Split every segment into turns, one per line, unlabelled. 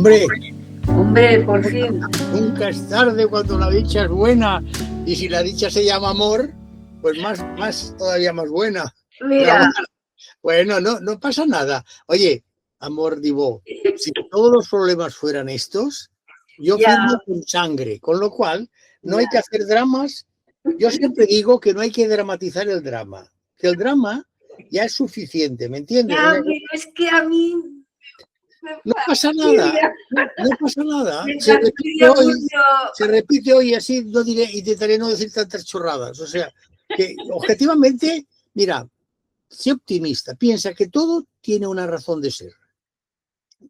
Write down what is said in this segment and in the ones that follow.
Hombre,
Hombre, por fin.
nunca es tarde cuando la dicha es buena. Y si la dicha se llama amor, pues más todavía más buena.
Mira,
Bueno, no pasa nada. Oye, amor Divo, si todos los problemas fueran estos, yo
ya,
firmo con sangre, con lo cual no hay
ya.
que hacer dramas. Yo siempre digo que no hay que dramatizar el drama, que el drama ya es suficiente, ¿me entiendes? O
Ya,
sea,
pero es que a mí me
no pasa nada,
fastidia.
no pasa nada.
Me fastidia mucho.
Se repite hoy así, no diré, intentaré no decir tantas chorradas. O sea, que objetivamente, mira, sé optimista, piensa que todo tiene una razón de ser.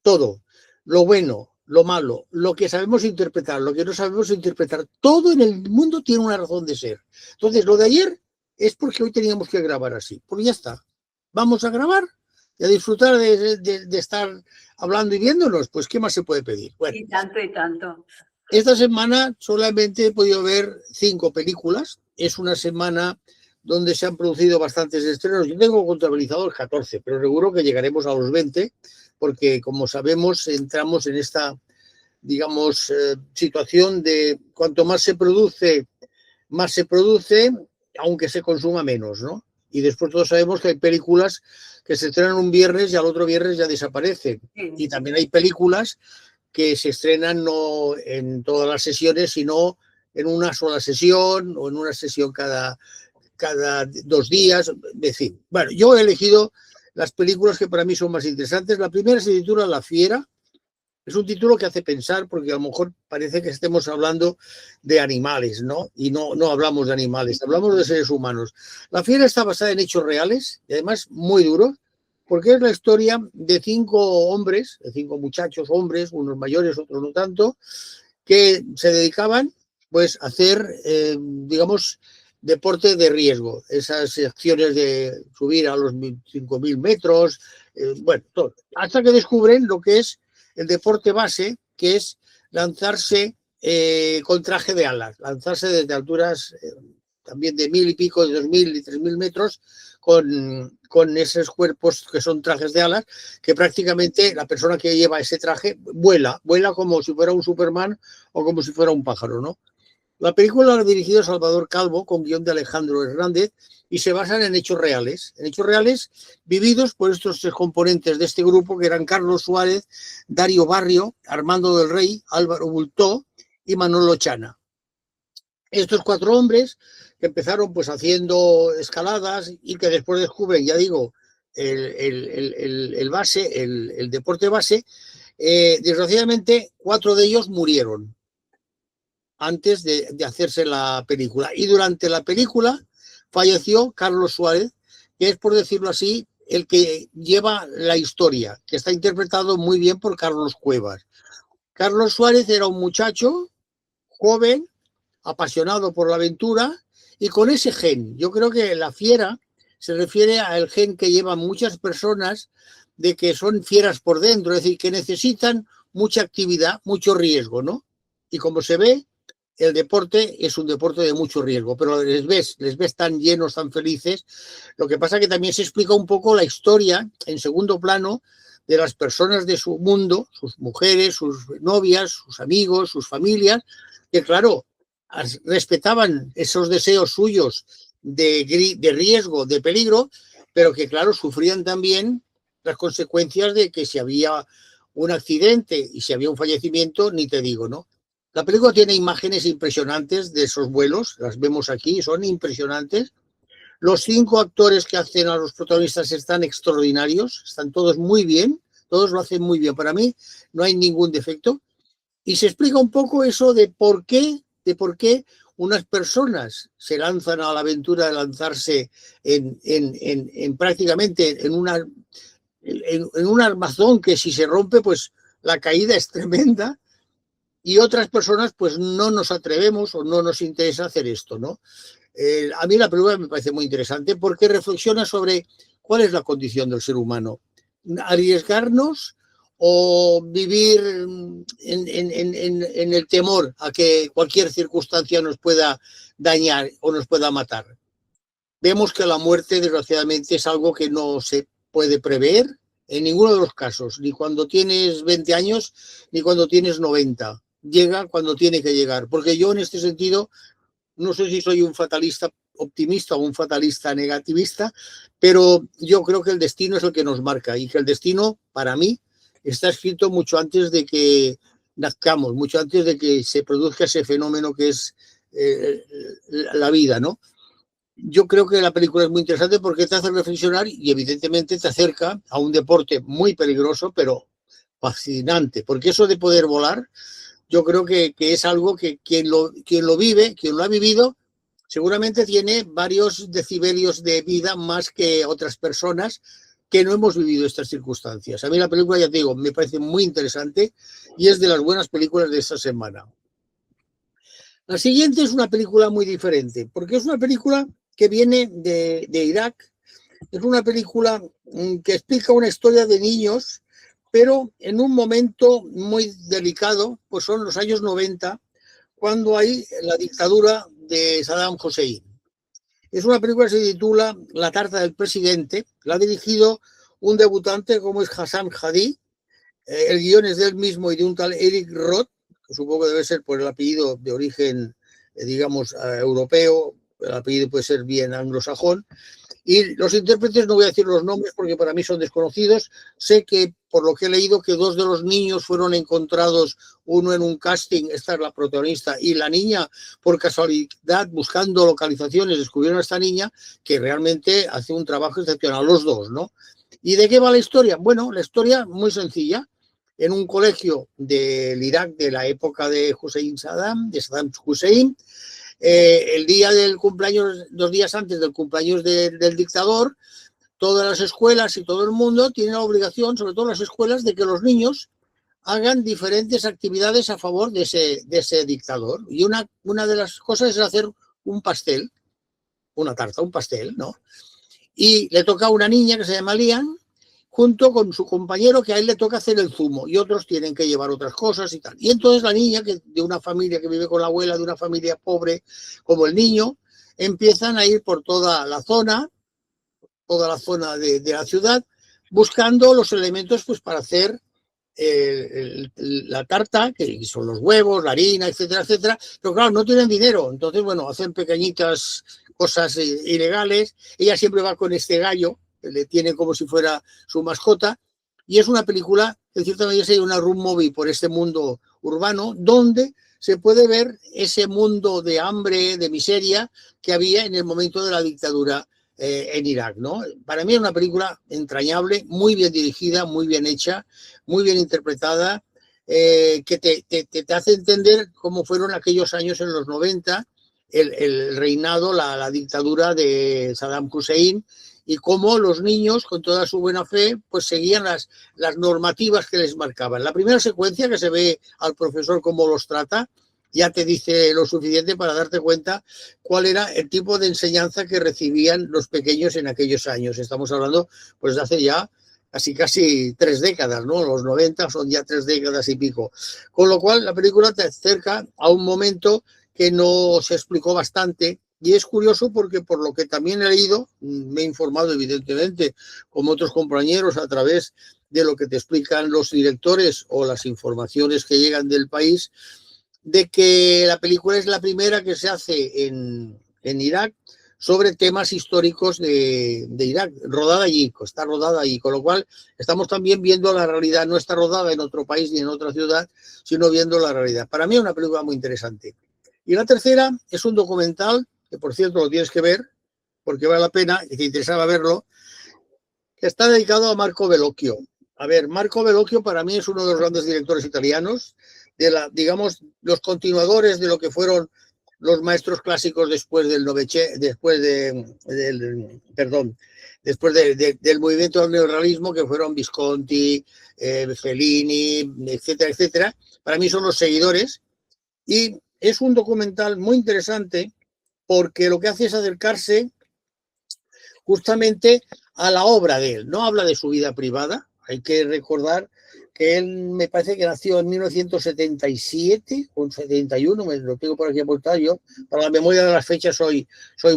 Todo, lo bueno, lo malo, lo que sabemos interpretar, lo que no sabemos interpretar, todo en el mundo tiene una razón de ser. Entonces, lo de ayer es porque hoy teníamos que grabar así. Pues ya está. Vamos a grabar y a disfrutar de estar hablando y viéndonos. Pues, ¿qué más se puede pedir? Bueno,
Y tanto, y tanto.
esta semana solamente he podido ver 5 películas. Es una semana donde se han producido bastantes estrenos. Yo tengo contabilizados 14, pero seguro que llegaremos a los 20, porque como sabemos entramos en esta, digamos, situación de cuanto más se produce, aunque se consuma menos, ¿no? Y después todos sabemos que hay películas que se estrenan un viernes y al otro viernes ya desaparecen.
Sí.
Y también hay películas que se estrenan no en todas las sesiones, sino en una sola sesión o en una sesión cada 2 días. En fin, bueno, yo he elegido las películas que para mí son más interesantes. La primera se titula La Fiera. Es un título que hace pensar porque a lo mejor parece que estemos hablando de animales, ¿no? Y no hablamos de animales, hablamos de seres humanos. La Fiera está basada en hechos reales y además muy duros, porque es la historia de 5 hombres, de 5 muchachos hombres, unos mayores, otros no tanto, que se dedicaban pues a hacer, digamos, deporte de riesgo, esas acciones de subir a los 5.000 metros, bueno, todo, hasta que descubren lo que es el deporte base, que es lanzarse con traje de alas, lanzarse desde alturas también de 1.000 y pico, de 2.000 y 3.000 metros, con esos cuerpos que son trajes de alas, que prácticamente la persona que lleva ese traje vuela como si fuera un Superman o como si fuera un pájaro, ¿no? La película la ha dirigido Salvador Calvo, con guión de Alejandro Hernández, y se basan en hechos reales vividos por estos 3 componentes de este grupo, que eran Carlos Suárez, Dario Barrio, Armando del Rey, Álvaro Bultó y Manolo Chana. Estos 4 hombres que empezaron pues haciendo escaladas y que después descubren, ya digo, el base, el deporte base, desgraciadamente 4 de ellos murieron antes de hacerse la película. Y durante la película falleció Carlos Suárez, que es, por decirlo así, el que lleva la historia, que está interpretado muy bien por Carlos Cuevas. Carlos Suárez era un muchacho joven, apasionado por la aventura y con ese gen. Yo creo que la fiera se refiere al gen que llevan muchas personas, de que son fieras por dentro, es decir, que necesitan mucha actividad, mucho riesgo, ¿no? Y como se ve, el deporte es un deporte de mucho riesgo, pero les ves tan llenos, tan felices. Lo que pasa que también se explica un poco la historia en segundo plano de las personas de su mundo, sus mujeres, sus novias, sus amigos, sus familias, que claro, respetaban esos deseos suyos de riesgo, de peligro, pero que claro, sufrían también las consecuencias de que si había un accidente y si había un fallecimiento, ni te digo, ¿no? La película tiene imágenes impresionantes de esos vuelos, las vemos aquí, son impresionantes. Los 5 actores que hacen a los protagonistas están extraordinarios, están todos muy bien, todos lo hacen muy bien. Para mí no hay ningún defecto. Y se explica un poco eso de por qué unas personas se lanzan a la aventura de lanzarse en prácticamente en un armazón que si se rompe, pues la caída es tremenda, y otras personas pues no nos atrevemos o no nos interesa hacer esto, ¿no? A mí la película me parece muy interesante porque reflexiona sobre cuál es la condición del ser humano. Arriesgarnos o vivir en el temor a que cualquier circunstancia nos pueda dañar o nos pueda matar. Vemos que la muerte, desgraciadamente, es algo que no se puede prever, en ninguno de los casos, ni cuando tienes 20 años, ni cuando tienes 90. Llega cuando tiene que llegar, porque yo en este sentido, no sé si soy un fatalista optimista o un fatalista negativista, pero yo creo que el destino es el que nos marca y que el destino, para mí, está escrito mucho antes de que nazcamos, mucho antes de que se produzca ese fenómeno que es la vida, ¿no? Yo creo que la película es muy interesante porque te hace reflexionar y evidentemente te acerca a un deporte muy peligroso, pero fascinante, porque eso de poder volar, yo creo que es algo que quien lo vive, quien lo ha vivido, seguramente tiene varios decibelios de vida más que otras personas que no hemos vivido estas circunstancias. A mí la película, ya te digo, me parece muy interesante y es de las buenas películas de esta semana. La siguiente es una película muy diferente, porque es una película que viene de Irak. Es una película que explica una historia de niños, pero en un momento muy delicado, pues son los años 90, cuando hay la dictadura de Saddam Hussein. Es una película que se titula La tarta del presidente. La ha dirigido un debutante como es Hassan Hadi. El guión es del mismo y de un tal Eric Roth, que supongo que debe ser por el apellido de origen, digamos, europeo. El apellido puede ser bien anglosajón. Y los intérpretes, no voy a decir los nombres porque para mí son desconocidos. Sé que, por lo que he leído, que dos de los niños fueron encontrados, uno en un casting, esta es la protagonista, y la niña, por casualidad, buscando localizaciones, descubrieron a esta niña que realmente hace un trabajo excepcional, los dos, ¿no? ¿Y de qué va la historia? Bueno, la historia muy sencilla. En un colegio del Irak de la época de Saddam Hussein, el día del cumpleaños, 2 días antes del cumpleaños del dictador, todas las escuelas y todo el mundo tienen la obligación, sobre todo las escuelas, de que los niños hagan diferentes actividades a favor de ese dictador. Y una de las cosas es hacer un pastel, una tarta, un pastel, ¿no? Y le toca a una niña que se llama Lian, junto con su compañero, que a él le toca hacer el zumo y otros tienen que llevar otras cosas y tal. Y entonces la niña, que de una familia que vive con la abuela, de una familia pobre como el niño, empiezan a ir por toda la zona de la ciudad, buscando los elementos pues para hacer la tarta, que son los huevos, la harina, etcétera, etcétera. Pero claro, no tienen dinero. Entonces, bueno, hacen pequeñitas cosas ilegales. Ella siempre va con este gallo, le tiene como si fuera su mascota, y es una película, en cierta medida, es una road movie por este mundo urbano, donde se puede ver ese mundo de hambre, de miseria que había en el momento de la dictadura en Irak, ¿no? Para mí es una película entrañable, muy bien dirigida, muy bien hecha, muy bien interpretada, que te hace entender cómo fueron aquellos años en los 90, el reinado, la dictadura de Saddam Hussein, y cómo los niños, con toda su buena fe, pues seguían las normativas que les marcaban. La primera secuencia, que se ve al profesor cómo los trata, ya te dice lo suficiente para darte cuenta cuál era el tipo de enseñanza que recibían los pequeños en aquellos años. Estamos hablando pues de hace ya casi 3 décadas, ¿no? Los 90 son ya 3 décadas y pico. Con lo cual la película te acerca a un momento que no se explicó bastante. Y es curioso porque, por lo que también he leído, me he informado evidentemente, como otros compañeros, a través de lo que te explican los directores o las informaciones que llegan del país, de que la película es la primera que se hace en Irak sobre temas históricos de Irak, rodada allí, está rodada allí, con lo cual estamos también viendo la realidad, no está rodada en otro país ni en otra ciudad, sino viendo la realidad. Para mí es una película muy interesante. Y la tercera es un documental, que por cierto lo tienes que ver, porque vale la pena, y te interesaba verlo, que está dedicado a Marco Bellocchio. A ver, Marco Bellocchio para mí es uno de los grandes directores italianos, digamos, los continuadores de lo que fueron los maestros clásicos después del del movimiento del neorrealismo, que fueron Visconti, Fellini, etcétera, etcétera. Para mí son los seguidores, y es un documental muy interesante porque lo que hace es acercarse justamente a la obra de él. No habla de su vida privada. Hay que recordar que él, me parece que nació en 1977 o 71, me lo tengo por aquí apuntado yo. Para la memoria de las fechas soy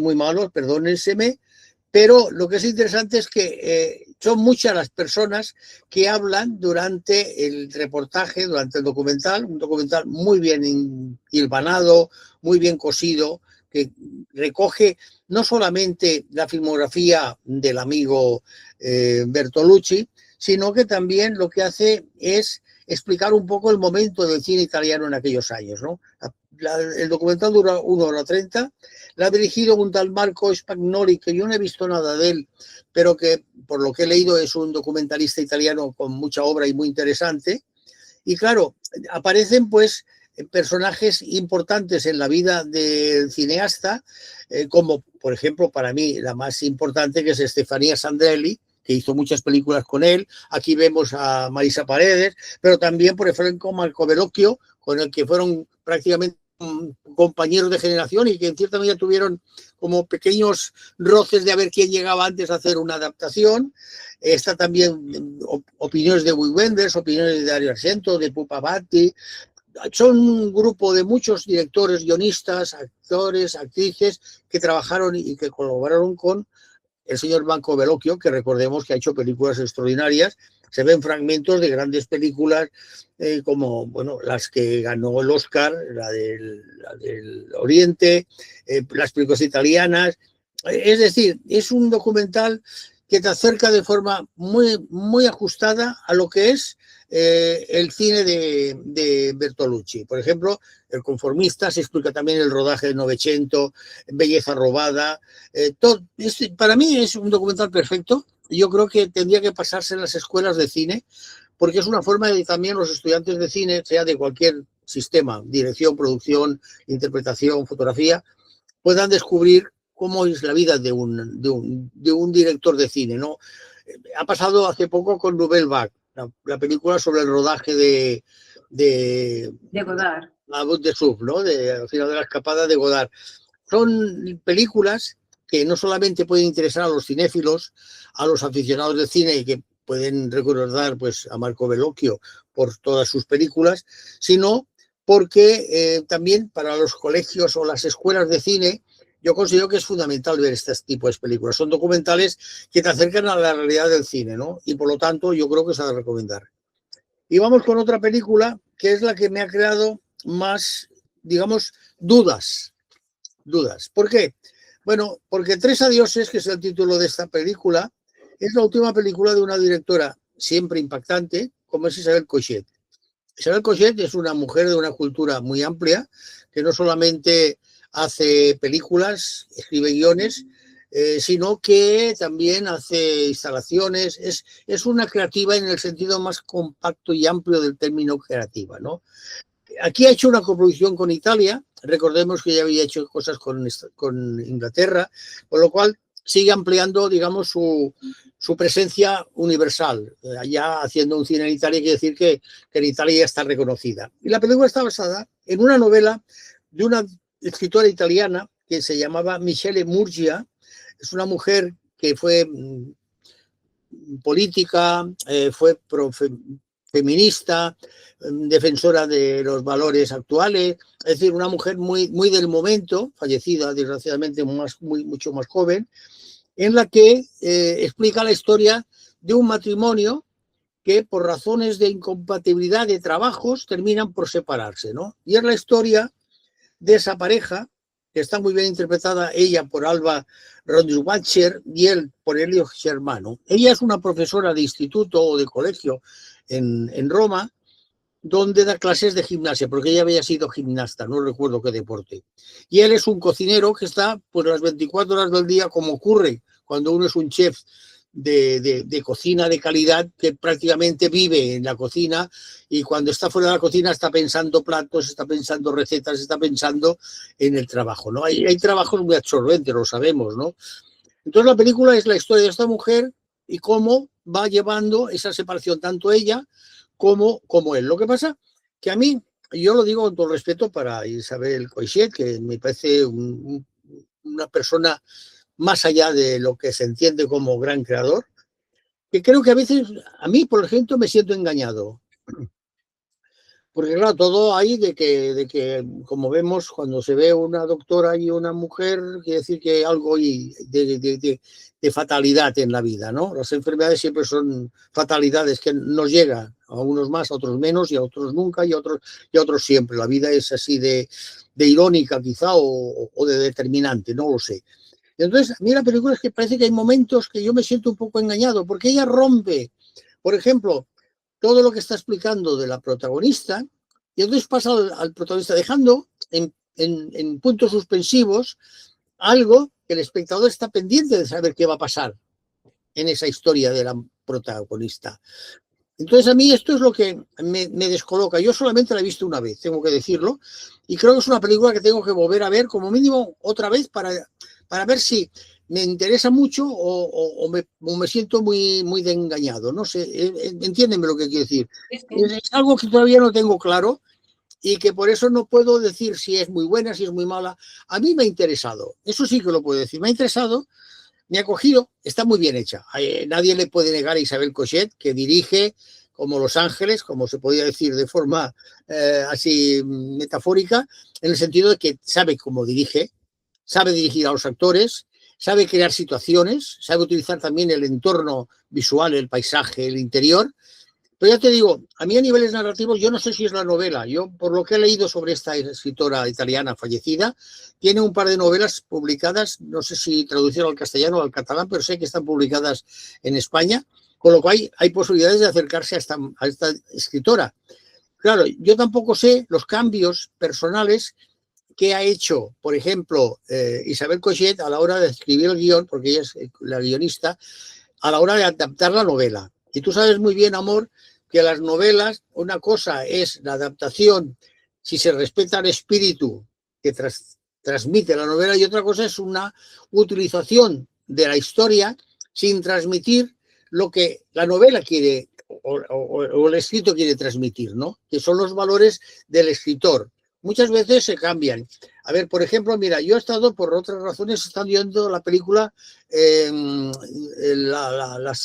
muy malo, perdónenseme. Pero lo que es interesante es que son muchas las personas que hablan durante el reportaje, durante el documental, un documental muy bien hilvanado, muy bien cosido, que recoge no solamente la filmografía del amigo Bertolucci, sino que también lo que hace es explicar un poco el momento del cine italiano en aquellos años, ¿no? El documental dura 1 hora 30, la ha dirigido un tal Marco Spagnoli, que yo no he visto nada de él, pero que por lo que he leído es un documentalista italiano con mucha obra y muy interesante. Y claro, aparecen pues personajes importantes en la vida del cineasta, como por ejemplo para mí la más importante, que es Stefania Sandrelli, que hizo muchas películas con él. Aquí vemos a Marisa Paredes, pero también, por ejemplo, Marco Bellocchio, con el que fueron prácticamente compañeros de generación y que en cierta medida tuvieron como pequeños roces de a ver quién llegaba antes a hacer una adaptación. Está también opiniones de Wim Wenders, opiniones de Dario Argento, de Pupa Batti. Son un grupo de muchos directores, guionistas, actores, actrices que trabajaron y que colaboraron con el señor Marco Bellocchio, que recordemos que ha hecho películas extraordinarias. Se ven fragmentos de grandes películas como bueno, las que ganó el Oscar, la del Oriente, las películas italianas. Es decir, es un documental que te acerca de forma muy ajustada a lo que es el cine de Bertolucci. Por ejemplo, El conformista, se explica también el rodaje de Novecento, Belleza robada. Para mí es un documental perfecto. Yo creo que tendría que pasarse en las escuelas de cine, porque es una forma de también los estudiantes de cine, sea de cualquier sistema, dirección, producción, interpretación, fotografía, puedan descubrir cómo es la vida de un director de cine, ¿no? Ha pasado hace poco con Nouvelle Vague, la película sobre el rodaje de
Godard.
La voz de Suf, ¿no? Al final de la escapada de Godard. Son películas que no solamente pueden interesar a los cinéfilos, a los aficionados del cine y que pueden recordar pues, a Marco Bellocchio por todas sus películas, sino porque también para los colegios o las escuelas de cine yo considero que es fundamental ver este tipo de películas. Son documentales que te acercan a la realidad del cine, ¿no? Y por lo tanto yo creo que se ha de recomendar. Y vamos con otra película que es la que me ha creado más, digamos, dudas. ¿Por qué? Bueno, porque Tres adioses, que es el título de esta película, es la última película de una directora siempre impactante, como es Isabel Coixet. Isabel Coixet es una mujer de una cultura muy amplia, que no solamente hace películas, escribe guiones, sino que también hace instalaciones. Es una creativa en el sentido más compacto y amplio del término creativa, ¿no? Aquí ha hecho una coproducción con Italia, recordemos que ya había hecho cosas con Inglaterra, con lo cual sigue ampliando, digamos, su presencia universal. Allá haciendo un cine en Italia quiere decir que en Italia ya está reconocida. Y la película está basada en una novela de una escritora italiana que se llamaba Michele Murgia. Es una mujer que fue política, fue feminista, defensora de los valores actuales, es decir, una mujer muy del momento, fallecida desgraciadamente mucho más joven, en la que explica la historia de un matrimonio que por razones de incompatibilidad de trabajos terminan por separarse, ¿no? Y es la historia de esa pareja, que está muy bien interpretada, ella por Alba Rodriguez y él por Elio Germano. Ella es una profesora de instituto o de colegio en Roma, donde da clases de gimnasia, porque ella había sido gimnasta, no recuerdo qué deporte. Y él es un cocinero que está pues las 24 horas del día, como ocurre cuando uno es un chef de cocina de calidad, que prácticamente vive en la cocina y cuando está fuera de la cocina está pensando platos, está pensando recetas, está pensando en el trabajo, ¿no? Hay trabajos muy absorbentes, lo sabemos, ¿no? Entonces la película es la historia de esta mujer y cómo va llevando esa separación tanto ella como él. Lo que pasa que a mí, yo lo digo con todo respeto para Isabel Coixet, que me parece una persona más allá de lo que se entiende como gran creador, que creo que a veces, a mí, por ejemplo, me siento engañado. Porque claro, todo hay de que, como vemos, cuando se ve una doctora y una mujer, quiere decir que hay algo de fatalidad en la vida, ¿no? Las enfermedades siempre son fatalidades que nos llegan, a unos más, a otros menos, y a otros nunca, y a otros siempre. La vida es así de irónica quizá o de determinante, no lo sé. Entonces, a mí la película es que parece que hay momentos que yo me siento un poco engañado, porque ella rompe, por ejemplo, todo lo que está explicando de la protagonista, y entonces pasa al protagonista dejando en puntos suspensivos algo que el espectador está pendiente de saber qué va a pasar en esa historia de la protagonista. Entonces a mí esto es lo que me descoloca. Yo solamente la he visto una vez, tengo que decirlo, y creo que es una película que tengo que volver a ver como mínimo otra vez para ver si me interesa mucho o me siento muy engañado. No sé, entiéndeme lo que quiero decir. Es algo que todavía no tengo claro y que por eso no puedo decir si es muy buena, si es muy mala. A mí me ha interesado, eso sí que lo puedo decir, me ha interesado, me ha cogido, está muy bien hecha. Nadie le puede negar a Isabel Cochet, que dirige como Los Ángeles, como se podía decir de forma así metafórica, en el sentido de que sabe cómo dirige, sabe dirigir a los actores, sabe crear situaciones, sabe utilizar también el entorno visual, el paisaje, el interior. Pero ya te digo, a mí a niveles narrativos, yo no sé si es la novela. Yo, por lo que he leído sobre esta escritora italiana fallecida, tiene un par de novelas publicadas, no sé si traducieron al castellano o al catalán, pero sé que están publicadas en España, con lo cual hay posibilidades de acercarse a esta escritora. Claro, yo tampoco sé los cambios personales que ha hecho, por ejemplo, Isabel Cochet a la hora de escribir el guión, porque ella es la guionista, a la hora de adaptar la novela. Y tú sabes muy bien, amor, que las novelas, una cosa es la adaptación, si se respeta el espíritu que transmite la novela, y otra cosa es una utilización de la historia sin transmitir lo que la novela quiere o el escrito quiere transmitir, ¿no? Que son los valores del escritor. Muchas veces se cambian. A ver, por ejemplo, mira, yo he estado, por otras razones, estando viendo la película,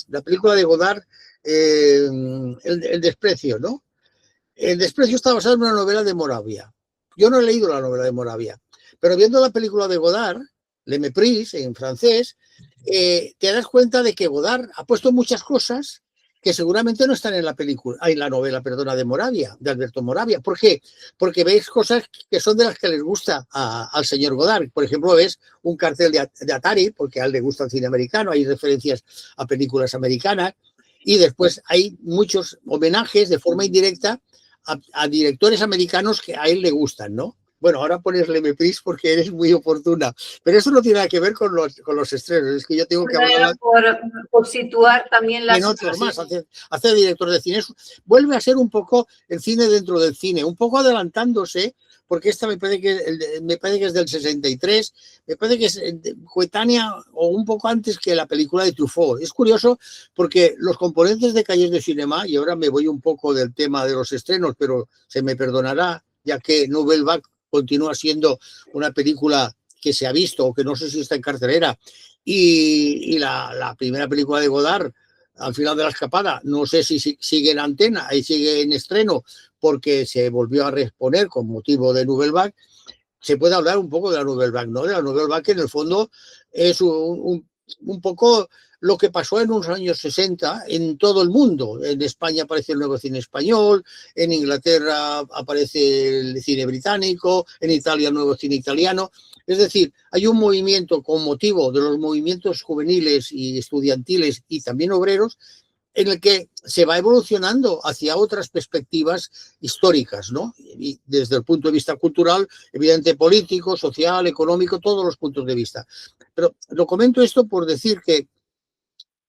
la película de Godard, el desprecio, ¿no? El desprecio está basado en una novela de Moravia. Yo no he leído la novela de Moravia, pero viendo la película de Godard, Le Méprise, en francés, te das cuenta de que Godard ha puesto muchas cosas que seguramente no están en la película, en la novela, perdona, de Moravia, de Alberto Moravia. ¿Por qué? Porque veis cosas que son de las que les gusta al señor Godard. Por ejemplo, ves un cartel de Atari, porque a él le gusta el cine americano, hay referencias a películas americanas, y después hay muchos homenajes de forma indirecta a directores americanos que a él le gustan, ¿no? Bueno, ahora pones Le Méprise porque eres muy oportuna, pero eso no tiene nada que ver con los estrenos, es que yo tengo que hablar
por situar también las
en otros más, hacer director de cine. Vuelve a ser un poco el cine dentro del cine, un poco adelantándose, porque esta me parece que es del 63, me parece que es coetánea o un poco antes que la película de Truffaut. Es curioso porque los componentes de Calles de Cinema, y ahora me voy un poco del tema de los estrenos, pero se me perdonará, ya que Nouvelle Vague continúa siendo una película que se ha visto o que no sé si está en cartelera, y la primera película de Godard, Al final de la escapada, no sé si sigue en antena, ahí sigue en estreno, porque se volvió a reexponer con motivo de Nouvelle Vague. Se puede hablar un poco de la Nouvelle Vague, ¿no? De la Nouvelle Vague, que en el fondo es un poco lo que pasó en los años 60 en todo el mundo. En España aparece el nuevo cine español, en Inglaterra aparece el cine británico, en Italia el nuevo cine italiano. Es decir, hay un movimiento con motivo de los movimientos juveniles y estudiantiles y también obreros, en el que se va evolucionando hacia otras perspectivas históricas, ¿no? Y desde el punto de vista cultural, evidente, político, social, económico, todos los puntos de vista. Pero lo comento esto por decir que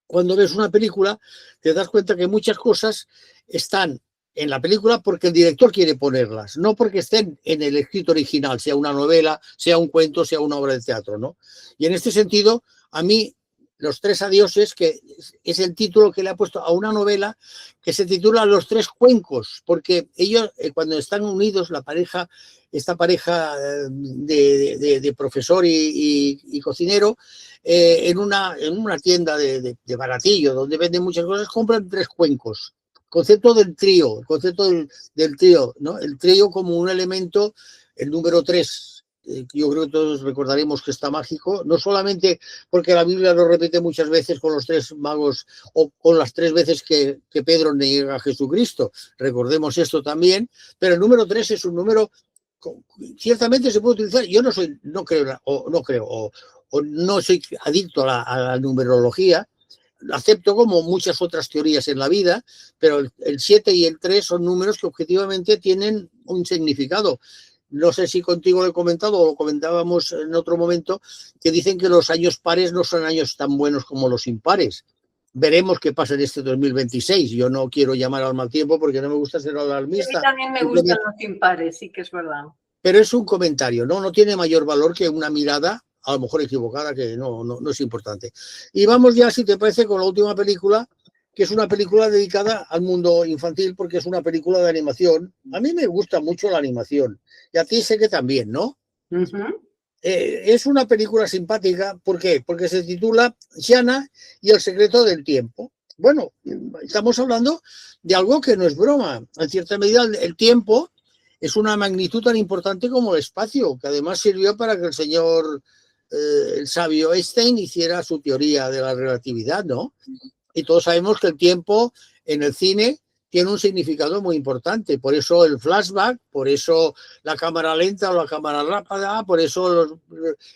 cuando ves una película te das cuenta que muchas cosas están en la película porque el director quiere ponerlas, no porque estén en el escrito original, sea una novela, sea un cuento, sea una obra de teatro, ¿no? Y en este sentido, a mí, Los tres adioses, que es el título que le ha puesto a una novela que se titula Los tres cuencos, porque ellos, cuando están unidos, esta pareja de profesor y cocinero, en una tienda de baratillo, donde venden muchas cosas, compran tres cuencos. concepto del trío, el concepto del trío, ¿no? El trío como un elemento, el número 3. Yo creo que todos recordaremos que está mágico, no solamente porque la Biblia lo repite muchas veces con los 3 magos o con las 3 veces que Pedro niega a Jesucristo, recordemos esto también, pero el número 3 es un número, ciertamente se puede utilizar, yo no creo, o no soy adicto a la numerología, acepto como muchas otras teorías en la vida, pero el 7 y el 3 son números que objetivamente tienen un significado. No sé si contigo lo he comentado o lo comentábamos en otro momento, que dicen que los años pares no son años tan buenos como los impares. Veremos qué pasa en este 2026. Yo no quiero llamar al mal tiempo porque no me gusta ser alarmista.
A mí también me gustan los impares, sí que es verdad.
Pero es un comentario, no tiene mayor valor que una mirada, a lo mejor equivocada, que no es importante. Y vamos ya, si te parece, con la última película, que es una película dedicada al mundo infantil porque es una película de animación. A mí me gusta mucho la animación y a ti sé que también, ¿no? Es una película simpática, ¿por qué? Porque se titula Shanna y el secreto del tiempo. Bueno, estamos hablando de algo que no es broma. En cierta medida, el tiempo es una magnitud tan importante como el espacio, que además sirvió para que el señor, el sabio Einstein, hiciera su teoría de la relatividad, ¿no? Y todos sabemos que el tiempo en el cine tiene un significado muy importante. Por eso el flashback, por eso la cámara lenta o la cámara rápida, por eso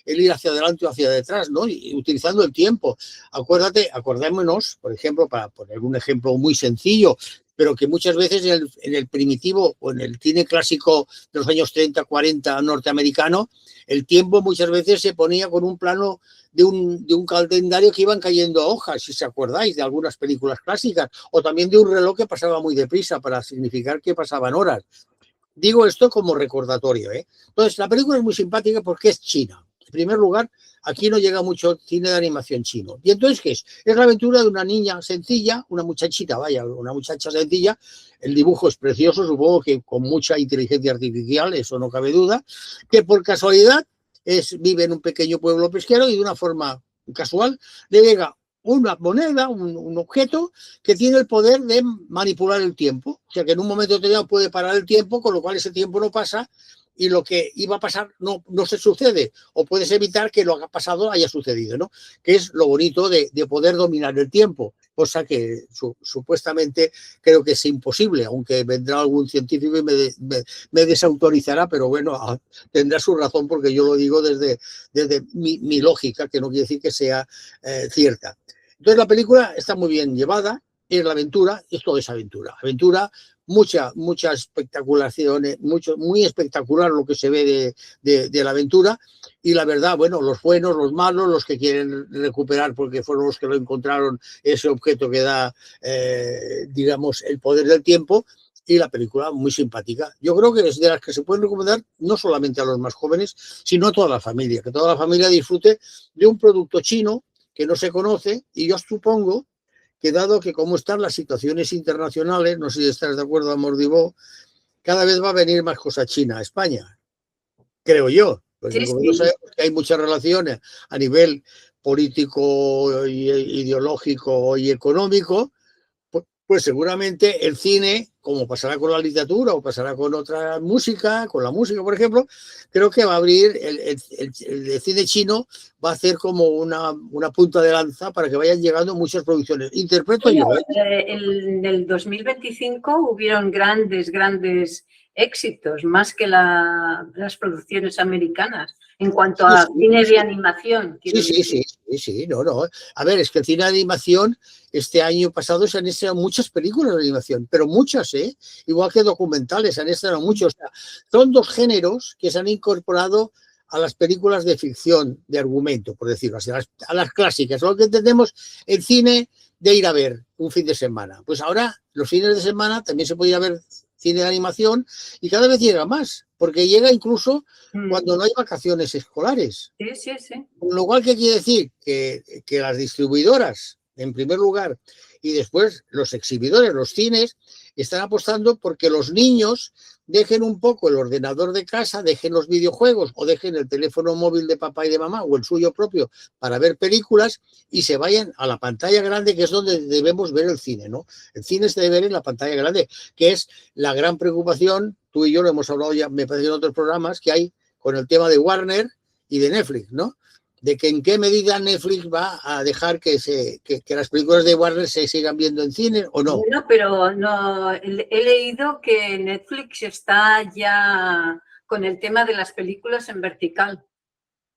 el ir hacia adelante o hacia detrás, ¿no? Y utilizando el tiempo. Acordémonos, por ejemplo, para poner un ejemplo muy sencillo, pero que muchas veces en el primitivo o en el cine clásico de los años 30, 40 norteamericano, el tiempo muchas veces se ponía con un plano de un calendario que iban cayendo hojas, si se acordáis, de algunas películas clásicas, o también de un reloj que pasaba muy deprisa para significar que pasaban horas. Digo esto como recordatorio, ¿eh? Entonces, la película es muy simpática porque es china. En primer lugar, aquí no llega mucho cine de animación chino. ¿Y entonces qué es? Es la aventura de una niña sencilla, una muchachita, vaya, una muchacha sencilla. El dibujo es precioso, supongo que con mucha inteligencia artificial, eso no cabe duda, que por casualidad vive en un pequeño pueblo pesquero y de una forma casual le llega una moneda, un objeto que tiene el poder de manipular el tiempo. O sea, que en un momento determinado puede parar el tiempo, con lo cual ese tiempo no pasa y lo que iba a pasar no se sucede, o puedes evitar que lo que ha pasado haya sucedido, ¿no? Que es lo bonito de poder dominar el tiempo, cosa que supuestamente creo que es imposible, aunque vendrá algún científico y me desautorizará, pero bueno, tendrá su razón porque yo lo digo desde mi lógica, que no quiere decir que sea cierta. Entonces la película está muy bien llevada, es la aventura, esto es aventura, mucha espectaculación, muy espectacular lo que se ve de la aventura, y la verdad, bueno, los buenos, los malos, los que quieren recuperar porque fueron los que lo encontraron, ese objeto que da, digamos, el poder del tiempo, y la película muy simpática. Yo creo que es de las que se pueden recomendar no solamente a los más jóvenes, sino a toda la familia, que toda la familia disfrute de un producto chino que no se conoce, y yo supongo que dado que como están las situaciones internacionales, no sé si estás de acuerdo, Amor Divó, cada vez va a venir más cosa china a España, creo yo, porque
Sí,
como
sí.
no sabemos que hay muchas relaciones a nivel político, ideológico y económico, pues seguramente el cine, como pasará con la literatura o pasará con otra música, con la música, por ejemplo, creo que va a abrir el cine chino, va a hacer como una punta de lanza para que vayan llegando muchas producciones. Interpreto yo.
En el 2025 hubieron grandes éxitos, más que las producciones americanas, en cuanto a cine de animación.
Sí, no. A ver, es que el cine de animación, este año pasado se han estrenado muchas películas de animación, pero muchas, igual que documentales, se han estrenado muchos. O sea, son dos géneros que se han incorporado a las películas de ficción, de argumento, por decirlo así, a las clásicas, lo que entendemos el cine de ir a ver un fin de semana. Pues ahora, los fines de semana también se puede ir a ver cine de animación, y cada vez llega más, porque llega incluso cuando no hay vacaciones escolares.
Sí.
Con lo cual, ¿qué quiere decir? Que las distribuidoras en primer lugar, y después los exhibidores, los cines, están apostando porque los niños dejen un poco el ordenador de casa, dejen los videojuegos o dejen el teléfono móvil de papá y de mamá o el suyo propio para ver películas y se vayan a la pantalla grande, que es donde debemos ver el cine, ¿no? El cine se debe ver en la pantalla grande, que es la gran preocupación, tú y yo lo hemos hablado ya, me parece, en otros programas, que hay con el tema de Warner y de Netflix, ¿no? De que en qué medida Netflix va a dejar que las películas de Warner se sigan viendo en cine o no.
Bueno, pero no, he leído que Netflix está ya con el tema de las películas en vertical.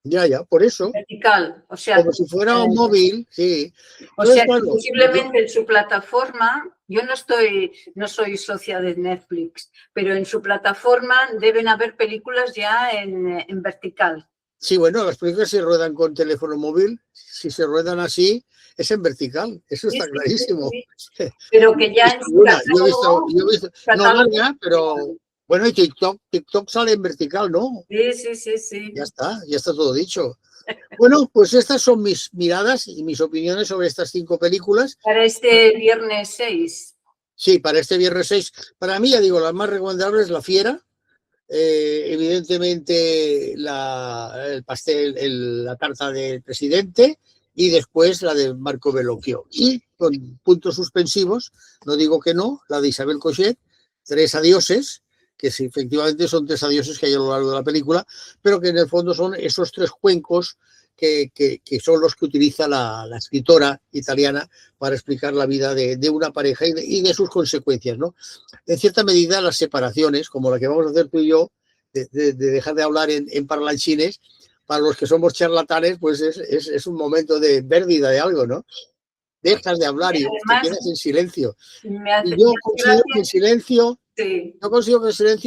Ya, por eso.
Vertical, o sea,
como si fuera un móvil, sí.
Entonces, o sea, que posiblemente en su plataforma, yo no soy socia de Netflix, pero en su plataforma deben haber películas ya en vertical.
Sí, bueno, las películas se ruedan con teléfono móvil, si se ruedan así, es en vertical, eso está clarísimo.
Sí. Pero que ya en su catálogo,
yo he visto no larga, pero bueno, y TikTok sale en vertical, ¿no?
Sí.
Ya está todo dicho. Bueno, pues estas son mis miradas y mis opiniones sobre estas 5 películas.
Para este viernes 6.
Sí, para este viernes 6. Para mí, ya digo, la más recomendable es La Fiera. Evidentemente el pastel, la tarta del presidente y después la de Marco Bellocchio. Y con puntos suspensivos, no digo que no, la de Isabel Cochet, 3 adioses, que sí, efectivamente son 3 adioses que hay a lo largo de la película, pero que en el fondo son esos 3 cuencos que son los que utiliza la escritora italiana para explicar la vida de una pareja y de sus consecuencias, ¿no? En cierta medida, las separaciones, como la que vamos a hacer tú y yo, de dejar de hablar en parlanchines, para los que somos charlatanes, pues es un momento de pérdida de algo, ¿no? Dejas de hablar y te quedas en silencio. Y yo considero que el silencio,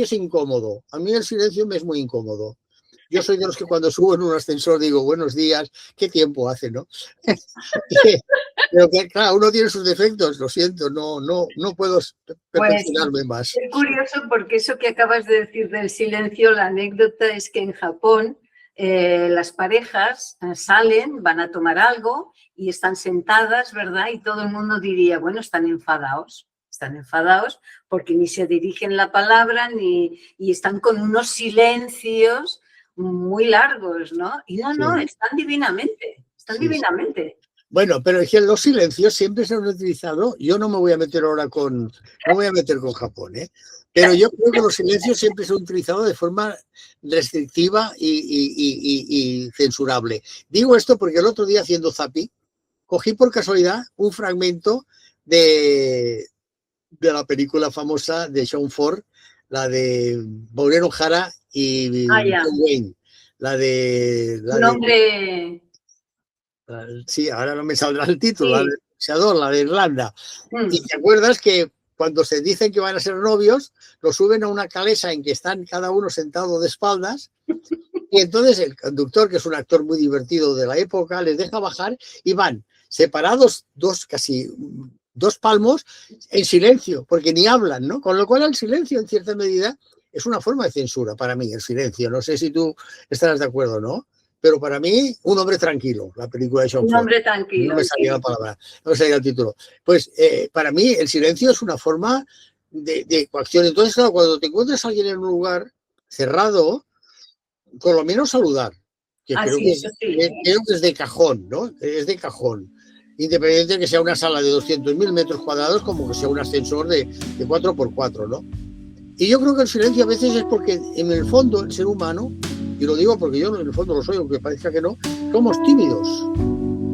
es incómodo. A mí el silencio me es muy incómodo. Yo soy de los que cuando subo en un ascensor digo, buenos días, qué tiempo hace, ¿no? Pero que, claro, uno tiene sus defectos, lo siento, no puedo perfeccionarme más.
Es curioso porque eso que acabas de decir del silencio, la anécdota es que en Japón las parejas salen, van a tomar algo y están sentadas, ¿verdad? Y todo el mundo diría, bueno, están enfadados porque ni se dirigen la palabra y están con unos silencios muy largos, ¿no? Y no, están divinamente, divinamente.
Bueno, pero es que los silencios siempre se han utilizado, yo no me voy a meter ahora con Japón, pero yo creo que los silencios siempre se han utilizado de forma restrictiva y censurable. Digo esto porque el otro día haciendo zapping, cogí por casualidad un fragmento de la película famosa de Sean Ford, la de Maureen O'Hara y John Wayne, la de... Sí, ahora no me saldrá el título, la de boxeador, la de Irlanda. Y te acuerdas que cuando se dicen que van a ser novios, lo suben a una calesa en que están cada uno sentado de espaldas y entonces el conductor, que es un actor muy divertido de la época, les deja bajar y van separados casi 2 palmos en silencio, porque ni hablan, ¿no? Con lo cual el silencio, en cierta medida, es una forma de censura para mí, el silencio. No sé si tú estarás de acuerdo, ¿no? Pero para mí, Un hombre tranquilo, la película de Sean Ford.
Un hombre tranquilo.
No me salía la palabra, no me salía el título. Pues para mí el silencio es una forma de coacción. Entonces, claro, cuando te encuentras a alguien en un lugar cerrado, por lo menos saludar. Que creo que es de cajón, ¿no? Es de cajón. Independiente de que sea una sala de 200.000 metros cuadrados como que sea un ascensor de 4x4, ¿no? Y yo creo que el silencio a veces es porque en el fondo el ser humano, y lo digo porque yo en el fondo lo soy, aunque parezca que no, somos tímidos.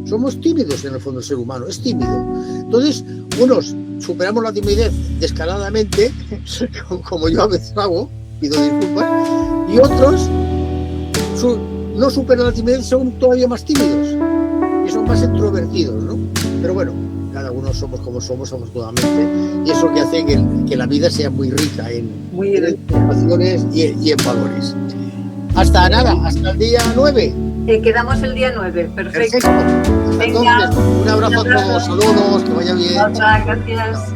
Somos tímidos en el fondo el ser humano, es tímido. Entonces, unos superamos la timidez descaradamente, como yo a veces hago, pido disculpas, y otros no superan la timidez, son todavía más tímidos y son más introvertidos, ¿no? Pero bueno, cada uno somos como somos afortunadamente, y eso que hace que la vida sea muy rica en emociones y en valores. Hasta el día 9.
Quedamos el día 9, perfecto.
Venga, entonces, un abrazo a todos, saludos, que vaya bien.
Gracias.